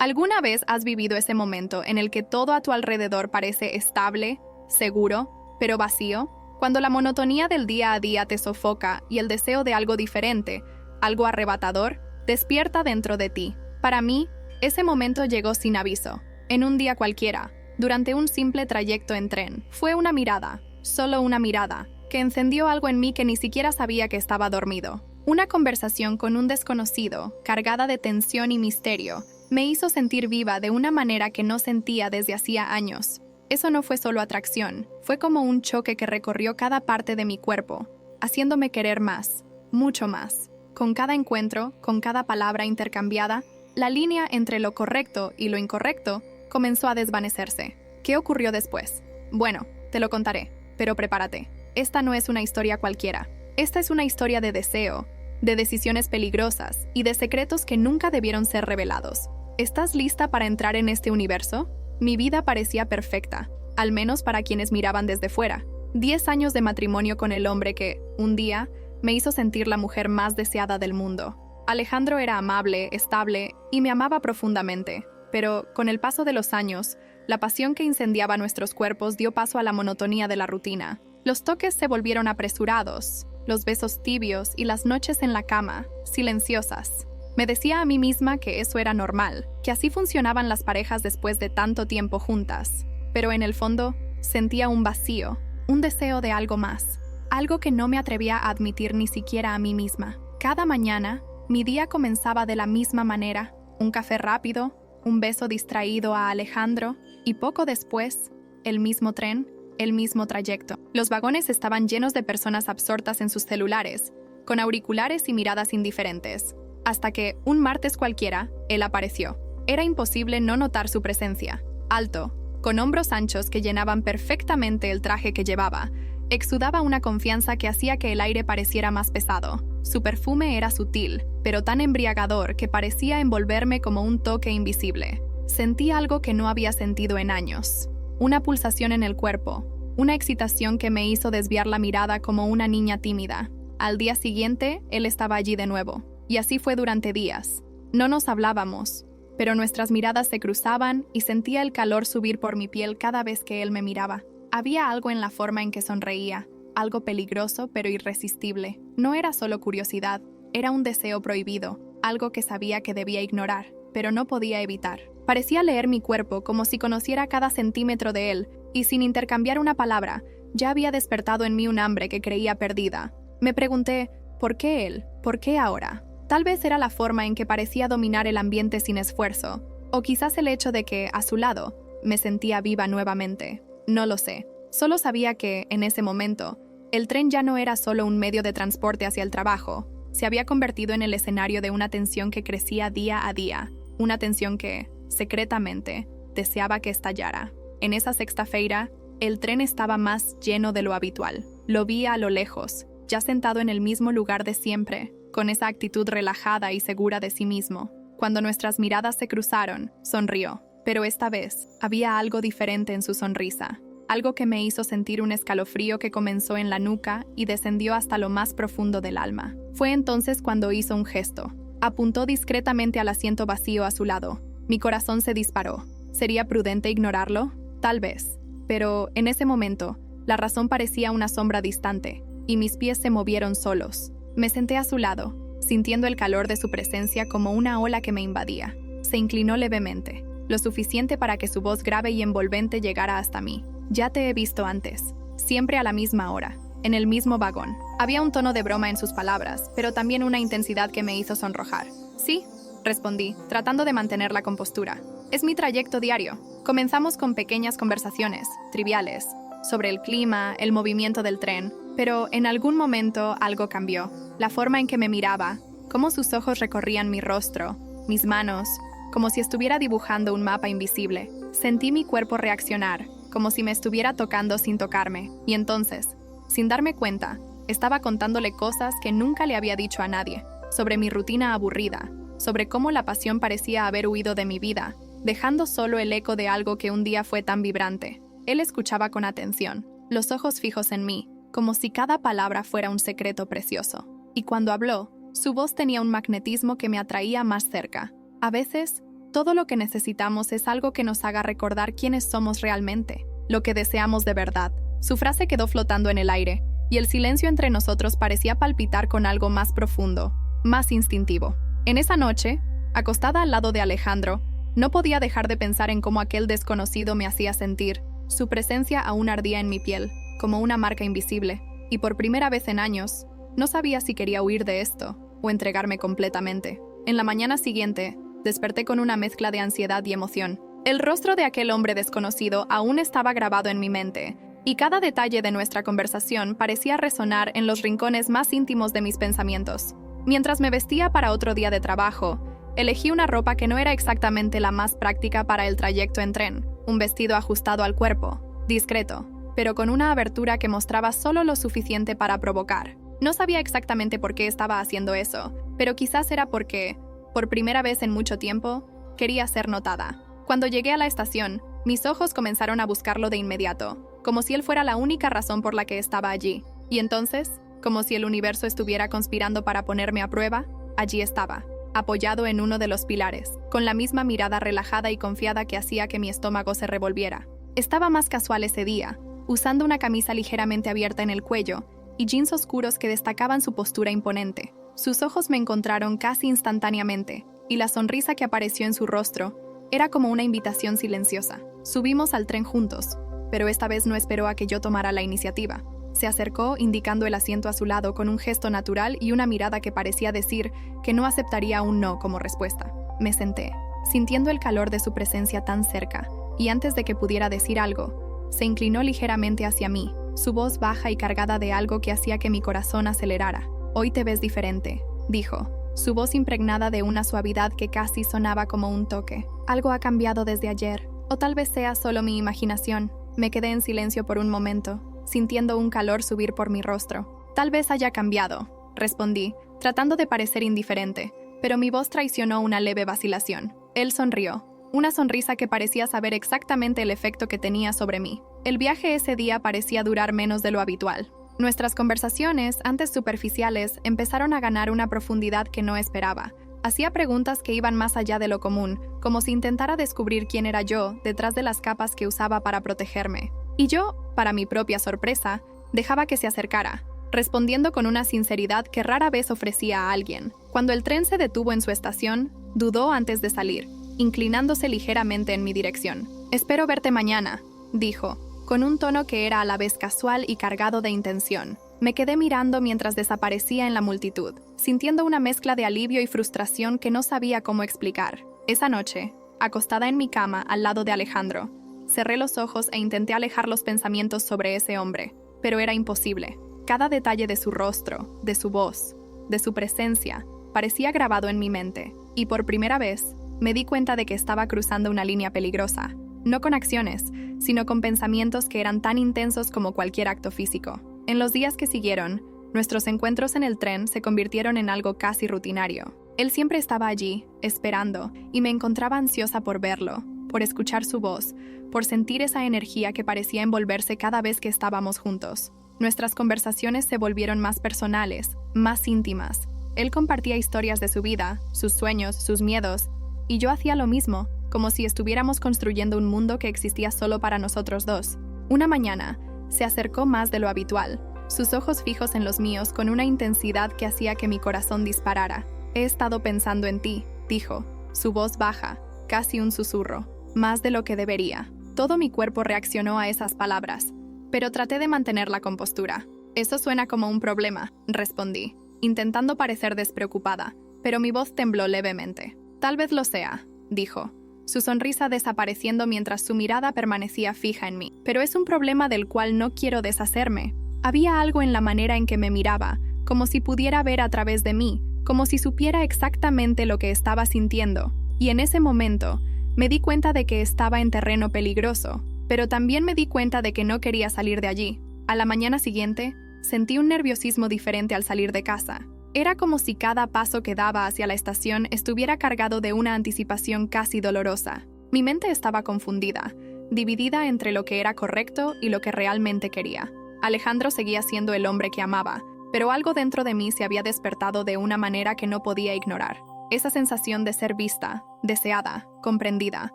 ¿Alguna vez has vivido ese momento en el que todo a tu alrededor parece estable, seguro, pero vacío? Cuando la monotonía del día a día te sofoca y el deseo de algo diferente, algo arrebatador, despierta dentro de ti. Para mí, ese momento llegó sin aviso, en un día cualquiera, durante un simple trayecto en tren. Fue una mirada, solo una mirada, que encendió algo en mí que ni siquiera sabía que estaba dormido. Una conversación con un desconocido, cargada de tensión y misterio, me hizo sentir viva de una manera que no sentía desde hacía años. Eso no fue solo atracción, fue como un choque que recorrió cada parte de mi cuerpo, haciéndome querer más, mucho más. Con cada encuentro, con cada palabra intercambiada, la línea entre lo correcto y lo incorrecto comenzó a desvanecerse. ¿Qué ocurrió después? Bueno, te lo contaré, pero prepárate. Esta no es una historia cualquiera. Esta es una historia de deseo, de decisiones peligrosas y de secretos que nunca debieron ser revelados. ¿Estás lista para entrar en este universo? Mi vida parecía perfecta, al menos para quienes miraban desde fuera. 10 años de matrimonio con el hombre que, un día, me hizo sentir la mujer más deseada del mundo. Alejandro era amable, estable y me amaba profundamente, pero con el paso de los años, la pasión que incendiaba nuestros cuerpos dio paso a la monotonía de la rutina. Los toques se volvieron apresurados, los besos tibios y las noches en la cama, silenciosas. Me decía a mí misma que eso era normal, que así funcionaban las parejas después de tanto tiempo juntas. Pero en el fondo, sentía un vacío, un deseo de algo más, algo que no me atrevía a admitir ni siquiera a mí misma. Cada mañana, mi día comenzaba de la misma manera, un café rápido, un beso distraído a Alejandro, y poco después, el mismo tren, el mismo trayecto. Los vagones estaban llenos de personas absortas en sus celulares, con auriculares y miradas indiferentes. Hasta que, un martes cualquiera, él apareció. Era imposible no notar su presencia. Alto, con hombros anchos que llenaban perfectamente el traje que llevaba, exudaba una confianza que hacía que el aire pareciera más pesado. Su perfume era sutil, pero tan embriagador que parecía envolverme como un toque invisible. Sentí algo que no había sentido en años. Una pulsación en el cuerpo, una excitación que me hizo desviar la mirada como una niña tímida. Al día siguiente, él estaba allí de nuevo. Y así fue durante días. No nos hablábamos, pero nuestras miradas se cruzaban y sentía el calor subir por mi piel cada vez que él me miraba. Había algo en la forma en que sonreía, algo peligroso pero irresistible. No era solo curiosidad, era un deseo prohibido, algo que sabía que debía ignorar, pero no podía evitar. Parecía leer mi cuerpo como si conociera cada centímetro de él, y sin intercambiar una palabra, ya había despertado en mí un hambre que creía perdida. Me pregunté, ¿por qué él? ¿Por qué ahora? Tal vez era la forma en que parecía dominar el ambiente sin esfuerzo, o quizás el hecho de que, a su lado, me sentía viva nuevamente. No lo sé. Solo sabía que, en ese momento, el tren ya no era solo un medio de transporte hacia el trabajo. Se había convertido en el escenario de una tensión que crecía día a día, una tensión que, secretamente, deseaba que estallara. En esa sexta-feira, el tren estaba más lleno de lo habitual. Lo vi a lo lejos, ya sentado en el mismo lugar de siempre, con esa actitud relajada y segura de sí mismo. Cuando nuestras miradas se cruzaron, sonrió, pero esta vez había algo diferente en su sonrisa, algo que me hizo sentir un escalofrío que comenzó en la nuca y descendió hasta lo más profundo del alma. Fue entonces cuando hizo un gesto. Apuntó discretamente al asiento vacío a su lado. Mi corazón se disparó. ¿Sería prudente ignorarlo? Tal vez. Pero, en ese momento, la razón parecía una sombra distante, y mis pies se movieron solos. Me senté a su lado, sintiendo el calor de su presencia como una ola que me invadía. Se inclinó levemente, lo suficiente para que su voz grave y envolvente llegara hasta mí. Ya te he visto antes, siempre a la misma hora, en el mismo vagón. Había un tono de broma en sus palabras, pero también una intensidad que me hizo sonrojar. Sí, respondí, tratando de mantener la compostura. Es mi trayecto diario. Comenzamos con pequeñas conversaciones, triviales, sobre el clima, el movimiento del tren, pero en algún momento algo cambió. La forma en que me miraba, cómo sus ojos recorrían mi rostro, mis manos, como si estuviera dibujando un mapa invisible. Sentí mi cuerpo reaccionar, como si me estuviera tocando sin tocarme, y entonces, sin darme cuenta, estaba contándole cosas que nunca le había dicho a nadie, sobre mi rutina aburrida, sobre cómo la pasión parecía haber huido de mi vida, dejando solo el eco de algo que un día fue tan vibrante. Él escuchaba con atención, los ojos fijos en mí, como si cada palabra fuera un secreto precioso. Y cuando habló, su voz tenía un magnetismo que me atraía más cerca. A veces, Todo lo que necesitamos es algo que nos haga recordar quiénes somos realmente, lo que deseamos de verdad. Su frase quedó flotando en el aire, y el silencio entre nosotros parecía palpitar con algo más profundo, más instintivo. En esa noche, acostada al lado de Alejandro, no podía dejar de pensar en cómo aquel desconocido me hacía sentir. Su presencia aún ardía en mi piel, como una marca invisible, y por primera vez en años, no sabía si quería huir de esto o entregarme completamente. En la mañana siguiente, desperté con una mezcla de ansiedad y emoción. El rostro de aquel hombre desconocido aún estaba grabado en mi mente, y cada detalle de nuestra conversación parecía resonar en los rincones más íntimos de mis pensamientos. Mientras me vestía para otro día de trabajo, elegí una ropa que no era exactamente la más práctica para el trayecto en tren, un vestido ajustado al cuerpo, discreto, pero con una abertura que mostraba solo lo suficiente para provocar. No sabía exactamente por qué estaba haciendo eso, pero quizás era porque, por primera vez en mucho tiempo, quería ser notada. Cuando llegué a la estación, mis ojos comenzaron a buscarlo de inmediato, como si él fuera la única razón por la que estaba allí. Y entonces, como si el universo estuviera conspirando para ponerme a prueba, allí estaba, apoyado en uno de los pilares, con la misma mirada relajada y confiada que hacía que mi estómago se revolviera. Estaba más casual ese día, usando una camisa ligeramente abierta en el cuello y jeans oscuros que destacaban su postura imponente. Sus ojos me encontraron casi instantáneamente, y la sonrisa que apareció en su rostro era como una invitación silenciosa. Subimos al tren juntos, pero esta vez no esperó a que yo tomara la iniciativa. Se acercó, indicando el asiento a su lado con un gesto natural y una mirada que parecía decir que no aceptaría un no como respuesta. Me senté, sintiendo el calor de su presencia tan cerca, y antes de que pudiera decir algo, se inclinó ligeramente hacia mí, su voz baja y cargada de algo que hacía que mi corazón acelerara. «Hoy te ves diferente», dijo, su voz impregnada de una suavidad que casi sonaba como un toque. «Algo ha cambiado desde ayer, o tal vez sea solo mi imaginación». Me quedé en silencio por un momento, sintiendo un calor subir por mi rostro. «Tal vez haya cambiado», respondí, tratando de parecer indiferente, pero mi voz traicionó una leve vacilación. Él sonrió, una sonrisa que parecía saber exactamente el efecto que tenía sobre mí. El viaje ese día parecía durar menos de lo habitual. Nuestras conversaciones, antes superficiales, empezaron a ganar una profundidad que no esperaba. Hacía preguntas que iban más allá de lo común, como si intentara descubrir quién era yo detrás de las capas que usaba para protegerme. Y yo, para mi propia sorpresa, dejaba que se acercara, respondiendo con una sinceridad que rara vez ofrecía a alguien. Cuando el tren se detuvo en su estación, dudó antes de salir, inclinándose ligeramente en mi dirección. «Espero verte mañana», dijo, con un tono que era a la vez casual y cargado de intención. Me quedé mirando mientras desaparecía en la multitud, sintiendo una mezcla de alivio y frustración que no sabía cómo explicar. Esa noche, acostada en mi cama al lado de Alejandro, cerré los ojos e intenté alejar los pensamientos sobre ese hombre, pero era imposible. Cada detalle de su rostro, de su voz, de su presencia, parecía grabado en mi mente, y por primera vez me di cuenta de que estaba cruzando una línea peligrosa, no con acciones, sino con pensamientos que eran tan intensos como cualquier acto físico. En los días que siguieron, nuestros encuentros en el tren se convirtieron en algo casi rutinario. Él siempre estaba allí, esperando, y me encontraba ansiosa por verlo, por escuchar su voz, por sentir esa energía que parecía envolverse cada vez que estábamos juntos. Nuestras conversaciones se volvieron más personales, más íntimas. Él compartía historias de su vida, sus sueños, sus miedos, y yo hacía lo mismo, como si estuviéramos construyendo un mundo que existía solo para nosotros dos. Una mañana, se acercó más de lo habitual, sus ojos fijos en los míos con una intensidad que hacía que mi corazón disparara. «He estado pensando en ti», dijo, su voz baja, casi un susurro, «más de lo que debería». Todo mi cuerpo reaccionó a esas palabras, pero traté de mantener la compostura. «Eso suena como un problema», respondí, intentando parecer despreocupada, pero mi voz tembló levemente. «Tal vez lo sea», dijo, su sonrisa desapareciendo mientras su mirada permanecía fija en mí. «Pero es un problema del cual no quiero deshacerme». Había algo en la manera en que me miraba, como si pudiera ver a través de mí, como si supiera exactamente lo que estaba sintiendo. Y en ese momento, me di cuenta de que estaba en terreno peligroso, pero también me di cuenta de que no quería salir de allí. A la mañana siguiente, sentí un nerviosismo diferente al salir de casa. Era como si cada paso que daba hacia la estación estuviera cargado de una anticipación casi dolorosa. Mi mente estaba confundida, dividida entre lo que era correcto y lo que realmente quería. Alejandro seguía siendo el hombre que amaba, pero algo dentro de mí se había despertado de una manera que no podía ignorar. Esa sensación de ser vista, deseada, comprendida,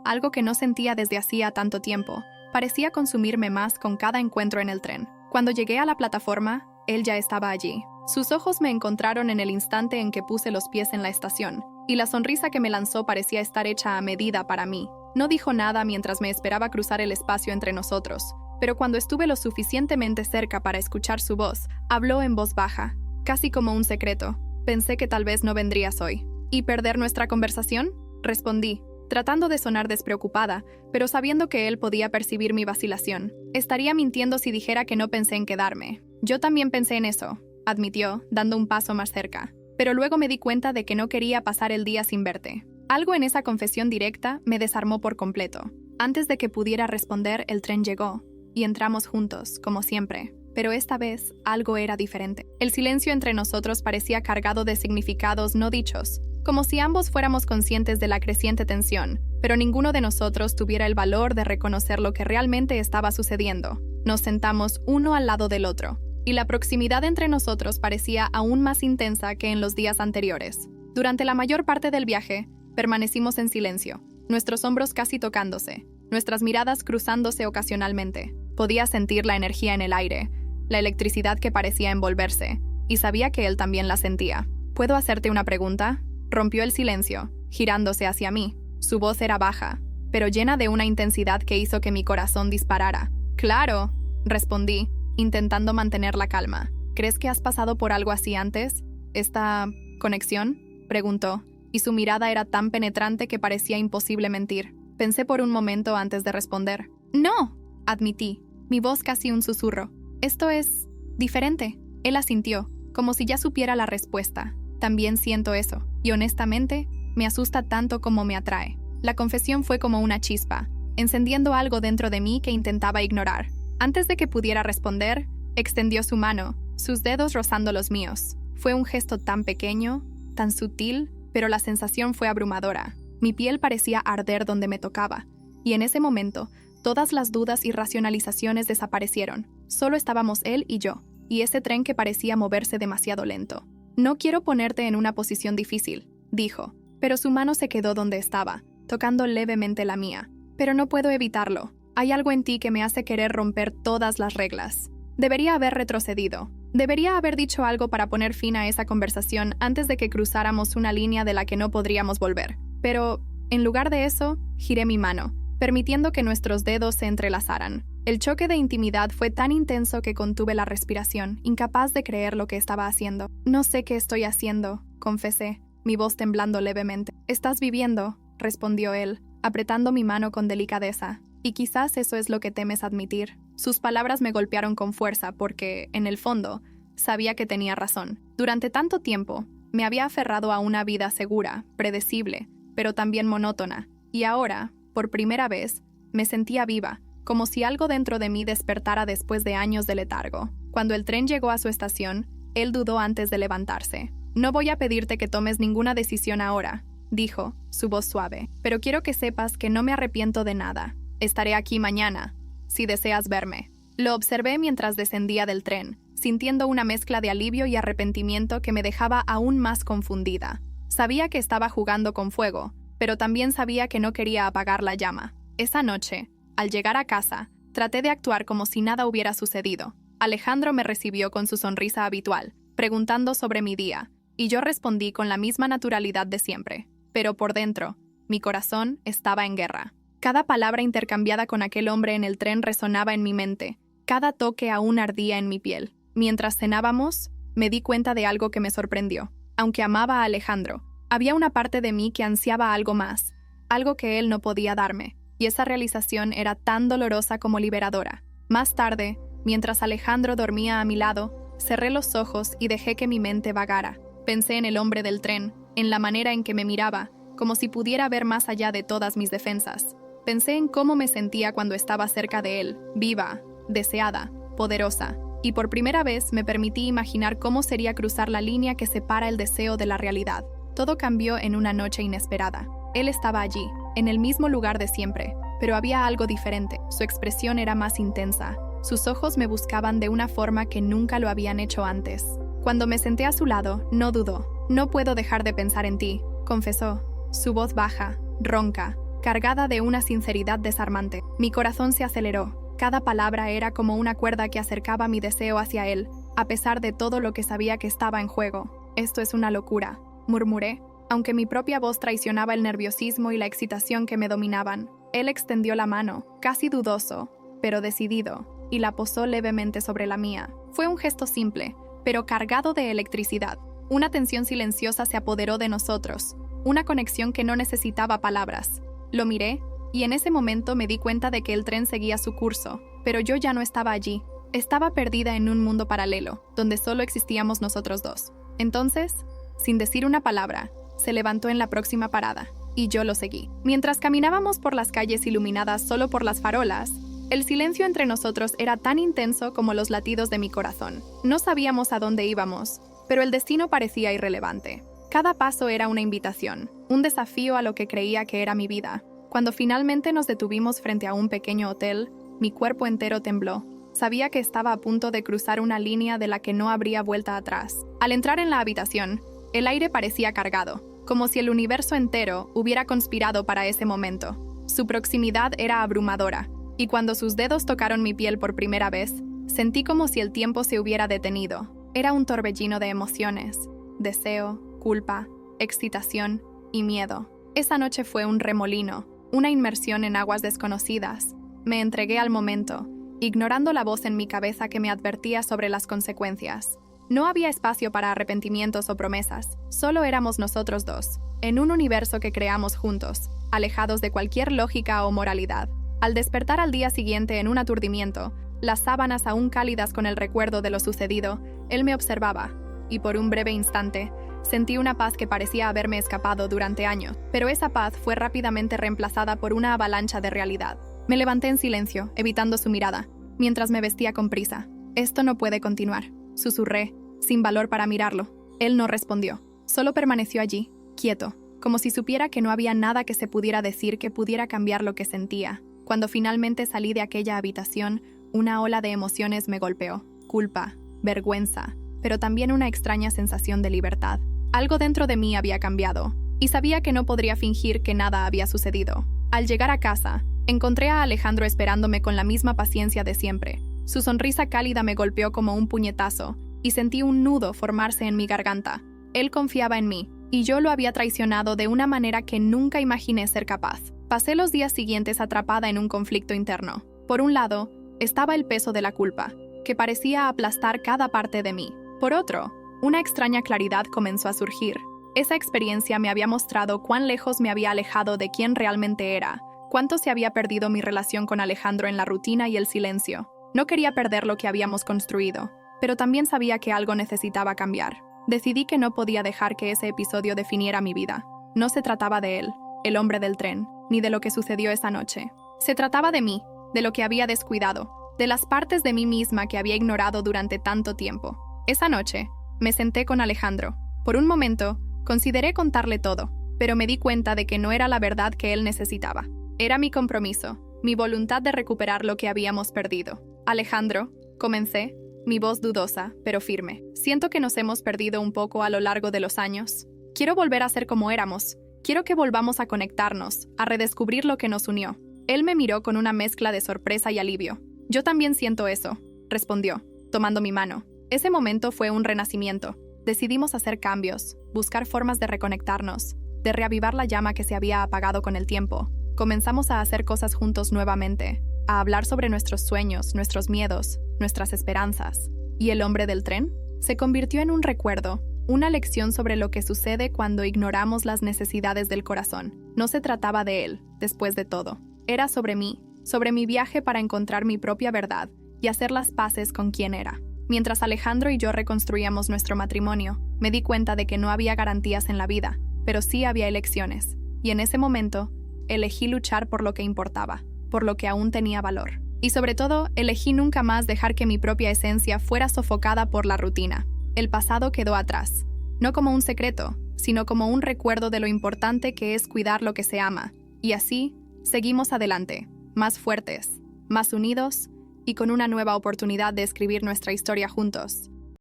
algo que no sentía desde hacía tanto tiempo, parecía consumirme más con cada encuentro en el tren. Cuando llegué a la plataforma, él ya estaba allí. Sus ojos me encontraron en el instante en que puse los pies en la estación, y la sonrisa que me lanzó parecía estar hecha a medida para mí. No dijo nada mientras me esperaba cruzar el espacio entre nosotros, pero cuando estuve lo suficientemente cerca para escuchar su voz, habló en voz baja, casi como un secreto. Pensé que tal vez no vendrías hoy. ¿Y perder nuestra conversación? Respondí, tratando de sonar despreocupada, pero sabiendo que él podía percibir mi vacilación. Estaría mintiendo si dijera que no pensé en quedarme. Yo también pensé en eso, admitió, dando un paso más cerca. Pero luego me di cuenta de que no quería pasar el día sin verte. Algo en esa confesión directa me desarmó por completo. Antes de que pudiera responder, el tren llegó, y entramos juntos, como siempre. Pero esta vez, algo era diferente. El silencio entre nosotros parecía cargado de significados no dichos, como si ambos fuéramos conscientes de la creciente tensión, pero ninguno de nosotros tuviera el valor de reconocer lo que realmente estaba sucediendo. Nos sentamos uno al lado del otro, y la proximidad entre nosotros parecía aún más intensa que en los días anteriores. Durante la mayor parte del viaje, permanecimos en silencio, nuestros hombros casi tocándose, nuestras miradas cruzándose ocasionalmente. Podía sentir la energía en el aire, la electricidad que parecía envolverse, y sabía que él también la sentía. ¿Puedo hacerte una pregunta? Rompió el silencio, girándose hacia mí. Su voz era baja, pero llena de una intensidad que hizo que mi corazón disparara. «Claro», respondí, intentando mantener la calma. «¿Crees que has pasado por algo así antes? ¿Esta conexión?», preguntó, y su mirada era tan penetrante que parecía imposible mentir. Pensé por un momento antes de responder. «No», admití, mi voz casi un susurro. «Esto es diferente». Él asintió, como si ya supiera la respuesta. También siento eso, y honestamente, me asusta tanto como me atrae. La confesión fue como una chispa, encendiendo algo dentro de mí que intentaba ignorar. Antes de que pudiera responder, extendió su mano, sus dedos rozando los míos. Fue un gesto tan pequeño, tan sutil, pero la sensación fue abrumadora. Mi piel parecía arder donde me tocaba, y en ese momento, todas las dudas y racionalizaciones desaparecieron. Solo estábamos él y yo, y ese tren que parecía moverse demasiado lento. «No quiero ponerte en una posición difícil», dijo, pero su mano se quedó donde estaba, tocando levemente la mía. «Pero no puedo evitarlo. Hay algo en ti que me hace querer romper todas las reglas». Debería haber retrocedido. Debería haber dicho algo para poner fin a esa conversación antes de que cruzáramos una línea de la que no podríamos volver. Pero, en lugar de eso, giré mi mano, permitiendo que nuestros dedos se entrelazaran. El choque de intimidad fue tan intenso que contuve la respiración, incapaz de creer lo que estaba haciendo. «No sé qué estoy haciendo», confesé, mi voz temblando levemente. «Estás viviendo», respondió él, apretando mi mano con delicadeza. «Y quizás eso es lo que temes admitir». Sus palabras me golpearon con fuerza porque, en el fondo, sabía que tenía razón. Durante tanto tiempo, me había aferrado a una vida segura, predecible, pero también monótona. Y ahora, por primera vez, me sentía viva, como si algo dentro de mí despertara después de años de letargo. Cuando el tren llegó a su estación, él dudó antes de levantarse. «No voy a pedirte que tomes ninguna decisión ahora», dijo, su voz suave, «pero quiero que sepas que no me arrepiento de nada. Estaré aquí mañana, si deseas verme». Lo observé mientras descendía del tren, sintiendo una mezcla de alivio y arrepentimiento que me dejaba aún más confundida. Sabía que estaba jugando con fuego, pero también sabía que no quería apagar la llama. Esa noche, al llegar a casa, traté de actuar como si nada hubiera sucedido. Alejandro me recibió con su sonrisa habitual, preguntando sobre mi día, y yo respondí con la misma naturalidad de siempre. Pero por dentro, mi corazón estaba en guerra. Cada palabra intercambiada con aquel hombre en el tren resonaba en mi mente, cada toque aún ardía en mi piel. Mientras cenábamos, me di cuenta de algo que me sorprendió. Aunque amaba a Alejandro, había una parte de mí que ansiaba algo más, algo que él no podía darme. Y esa realización era tan dolorosa como liberadora. Más tarde, mientras Alejandro dormía a mi lado, cerré los ojos y dejé que mi mente vagara. Pensé en el hombre del tren, en la manera en que me miraba, como si pudiera ver más allá de todas mis defensas. Pensé en cómo me sentía cuando estaba cerca de él, viva, deseada, poderosa, y por primera vez me permití imaginar cómo sería cruzar la línea que separa el deseo de la realidad. Todo cambió en una noche inesperada. Él estaba allí, en el mismo lugar de siempre, pero había algo diferente. Su expresión era más intensa. Sus ojos me buscaban de una forma que nunca lo habían hecho antes. Cuando me senté a su lado, no dudó. «No puedo dejar de pensar en ti», confesó, su voz baja, ronca, cargada de una sinceridad desarmante. Mi corazón se aceleró. Cada palabra era como una cuerda que acercaba mi deseo hacia él, a pesar de todo lo que sabía que estaba en juego. Esto es una locura, murmuré, aunque mi propia voz traicionaba el nerviosismo y la excitación que me dominaban. Él extendió la mano, casi dudoso, pero decidido, y la posó levemente sobre la mía. Fue un gesto simple, pero cargado de electricidad. Una tensión silenciosa se apoderó de nosotros, una conexión que no necesitaba palabras. Lo miré, y en ese momento me di cuenta de que el tren seguía su curso, pero yo ya no estaba allí. Estaba perdida en un mundo paralelo, donde solo existíamos nosotros dos. Entonces, sin decir una palabra, se levantó en la próxima parada, y yo lo seguí. Mientras caminábamos por las calles iluminadas solo por las farolas, el silencio entre nosotros era tan intenso como los latidos de mi corazón. No sabíamos a dónde íbamos, pero el destino parecía irrelevante. Cada paso era una invitación, un desafío a lo que creía que era mi vida. Cuando finalmente nos detuvimos frente a un pequeño hotel, mi cuerpo entero tembló. Sabía que estaba a punto de cruzar una línea de la que no habría vuelta atrás. Al entrar en la habitación, el aire parecía cargado, como si el universo entero hubiera conspirado para ese momento. Su proximidad era abrumadora, y cuando sus dedos tocaron mi piel por primera vez, sentí como si el tiempo se hubiera detenido. Era un torbellino de emociones, deseo, culpa, excitación y miedo. Esa noche fue un remolino, una inmersión en aguas desconocidas. Me entregué al momento, ignorando la voz en mi cabeza que me advertía sobre las consecuencias. No había espacio para arrepentimientos o promesas, solo éramos nosotros dos, en un universo que creamos juntos, alejados de cualquier lógica o moralidad. Al despertar al día siguiente en un aturdimiento, las sábanas aún cálidas con el recuerdo de lo sucedido, él me observaba, y por un breve instante, sentí una paz que parecía haberme escapado durante años, pero esa paz fue rápidamente reemplazada por una avalancha de realidad. Me levanté en silencio, evitando su mirada, mientras me vestía con prisa. Esto no puede continuar, susurré, sin valor para mirarlo. Él no respondió, solo permaneció allí, quieto, como si supiera que no había nada que se pudiera decir que pudiera cambiar lo que sentía. Cuando finalmente salí de aquella habitación, una ola de emociones me golpeó. Culpa, vergüenza, pero también una extraña sensación de libertad. Algo dentro de mí había cambiado, y sabía que no podría fingir que nada había sucedido. Al llegar a casa, encontré a Alejandro esperándome con la misma paciencia de siempre. Su sonrisa cálida me golpeó como un puñetazo, y sentí un nudo formarse en mi garganta. Él confiaba en mí, y yo lo había traicionado de una manera que nunca imaginé ser capaz. Pasé los días siguientes atrapada en un conflicto interno. Por un lado, estaba el peso de la culpa, que parecía aplastar cada parte de mí. Por otro, una extraña claridad comenzó a surgir. Esa experiencia me había mostrado cuán lejos me había alejado de quién realmente era, cuánto se había perdido mi relación con Alejandro en la rutina y el silencio. No quería perder lo que habíamos construido, pero también sabía que algo necesitaba cambiar. Decidí que no podía dejar que ese episodio definiera mi vida. No se trataba de él, el hombre del tren, ni de lo que sucedió esa noche. Se trataba de mí, de lo que había descuidado, de las partes de mí misma que había ignorado durante tanto tiempo. Esa noche, me senté con Alejandro. Por un momento, consideré contarle todo, pero me di cuenta de que no era la verdad que él necesitaba. Era mi compromiso, mi voluntad de recuperar lo que habíamos perdido. Alejandro, comencé, mi voz dudosa, pero firme. Siento que nos hemos perdido un poco a lo largo de los años. Quiero volver a ser como éramos. Quiero que volvamos a conectarnos, a redescubrir lo que nos unió. Él me miró con una mezcla de sorpresa y alivio. Yo también siento eso, respondió, tomando mi mano. Ese momento fue un renacimiento. Decidimos hacer cambios, buscar formas de reconectarnos, de reavivar la llama que se había apagado con el tiempo. Comenzamos a hacer cosas juntos nuevamente, a hablar sobre nuestros sueños, nuestros miedos, nuestras esperanzas. ¿Y el hombre del tren? Se convirtió en un recuerdo, una lección sobre lo que sucede cuando ignoramos las necesidades del corazón. No se trataba de él, después de todo. Era sobre mí, sobre mi viaje para encontrar mi propia verdad y hacer las paces con quien era. Mientras Alejandro y yo reconstruíamos nuestro matrimonio, me di cuenta de que no había garantías en la vida, pero sí había elecciones. Y en ese momento, elegí luchar por lo que importaba, por lo que aún tenía valor. Y sobre todo, elegí nunca más dejar que mi propia esencia fuera sofocada por la rutina. El pasado quedó atrás, no como un secreto, sino como un recuerdo de lo importante que es cuidar lo que se ama. Y así, seguimos adelante, más fuertes, más unidos y con una nueva oportunidad de escribir nuestra historia juntos.